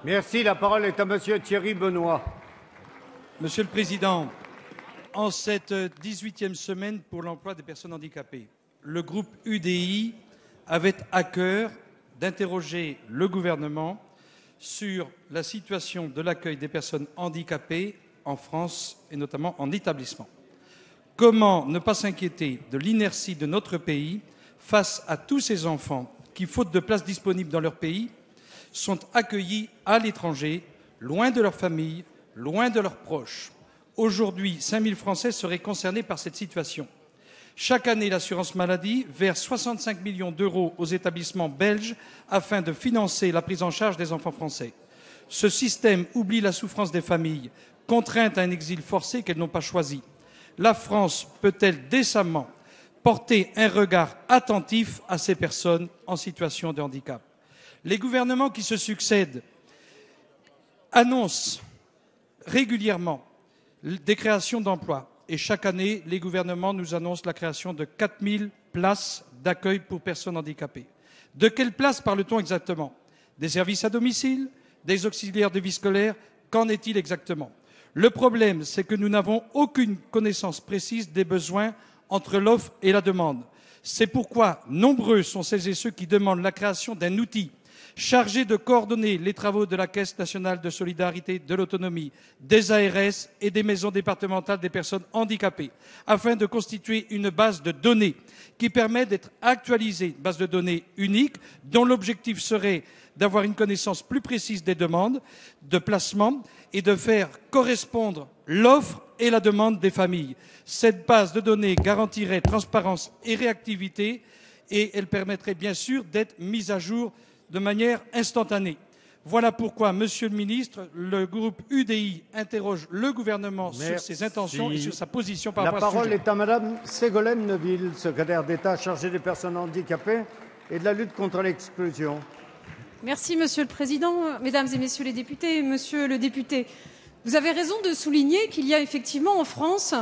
Merci. La parole est à Monsieur Thierry Benoît. Monsieur le Président, en cette 18e semaine pour l'emploi des personnes handicapées, le groupe UDI avait à cœur d'interroger le gouvernement sur la situation de l'accueil des personnes handicapées en France et notamment en établissement. Comment ne pas s'inquiéter de l'inertie de notre pays face à tous ces enfants qui, faute de places disponibles dans leur pays, sont accueillis à l'étranger, loin de leur famille, loin de leurs proches. Aujourd'hui, 5 000 Français seraient concernés par cette situation. Chaque année, l'assurance maladie verse 65 millions d'euros aux établissements belges afin de financer la prise en charge des enfants français. Ce système oublie la souffrance des familles, contraintes à un exil forcé qu'elles n'ont pas choisi. La France peut-elle décemment porter un regard attentif à ces personnes en situation de handicap? Les gouvernements qui se succèdent annoncent régulièrement des créations d'emplois. Et chaque année, les gouvernements nous annoncent la création de 4 000 places d'accueil pour personnes handicapées. De quelles places parle-t-on exactement? Des services à domicile? Des auxiliaires de vie scolaire? Qu'en est-il exactement? Le problème, c'est que nous n'avons aucune connaissance précise des besoins entre l'offre et la demande. C'est pourquoi nombreux sont celles et ceux qui demandent la création d'un outil chargé de coordonner les travaux de la Caisse nationale de solidarité de l'autonomie, des ARS et des maisons départementales des personnes handicapées, afin de constituer une base de données qui permet d'être actualisée, une base de données unique, dont l'objectif serait d'avoir une connaissance plus précise des demandes de placement et de faire correspondre l'offre et la demande des familles. Cette base de données garantirait transparence et réactivité et elle permettrait bien sûr d'être mise à jour de manière instantanée. Voilà pourquoi, Monsieur le Ministre, le groupe UDI interroge le gouvernement sur ses intentions et sur sa position par rapport à ce sujet. La parole est à Madame Ségolène Neuville, secrétaire d'État chargée des personnes handicapées et de la lutte contre l'exclusion. Merci Monsieur le Président, Mesdames et Messieurs les députés. Monsieur le député, vous avez raison de souligner qu'il y a effectivement en France,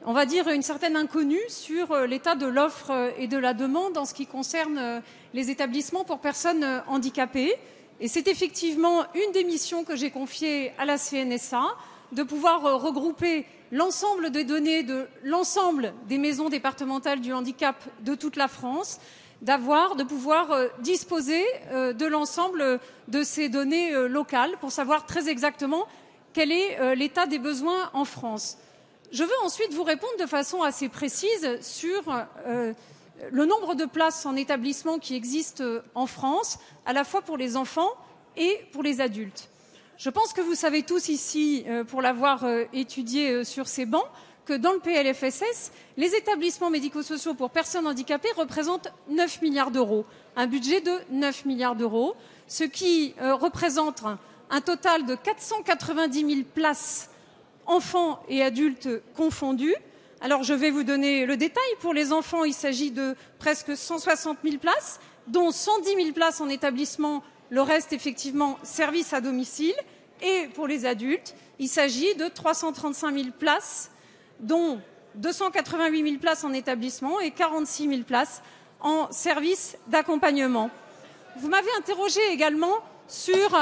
on va dire, une certaine inconnue sur l'état de l'offre et de la demande en ce qui concerne les établissements pour personnes handicapées. Et c'est effectivement une des missions que j'ai confiées à la CNSA, de pouvoir regrouper l'ensemble des données de l'ensemble des maisons départementales du handicap de toute la France, de pouvoir disposer de l'ensemble de ces données locales pour savoir très exactement quel est l'état des besoins en France. Je veux ensuite vous répondre de façon assez précise sur le nombre de places en établissement qui existent en France, à la fois pour les enfants et pour les adultes. Je pense que vous savez tous ici, pour l'avoir étudié sur ces bancs, que dans le PLFSS, les établissements médico-sociaux pour personnes handicapées représentent 9 milliards d'euros, un budget de 9 milliards d'euros, ce qui représente un total de 490 000 places enfants et adultes confondus. Alors je vais vous donner le détail. Pour les enfants, il s'agit de presque 160 000 places, dont 110 000 places en établissement, le reste effectivement service à domicile. Et pour les adultes, il s'agit de 335 000 places, dont 288 000 places en établissement et 46 000 places en service d'accompagnement. Vous m'avez interrogé également sur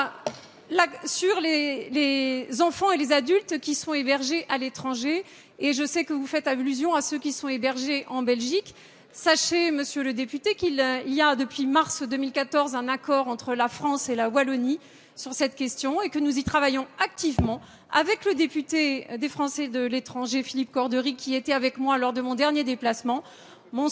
les enfants et les adultes qui sont hébergés à l'étranger, et je sais que vous faites allusion à ceux qui sont hébergés en Belgique. Sachez, monsieur le député, qu'il y a depuis mars 2014 un accord entre la France et la Wallonie sur cette question et que nous y travaillons activement avec le député des Français de l'étranger, Philippe Cordery, qui était avec moi lors de mon dernier déplacement. Ma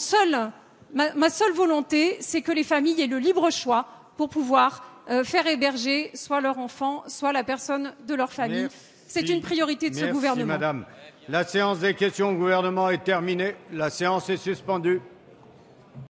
seule volonté, c'est que les familles aient le libre choix pour pouvoir faire héberger soit leur enfant, soit la personne de leur famille. C'est une priorité de ce gouvernement. Merci, madame. La séance des questions au gouvernement est terminée. La séance est suspendue.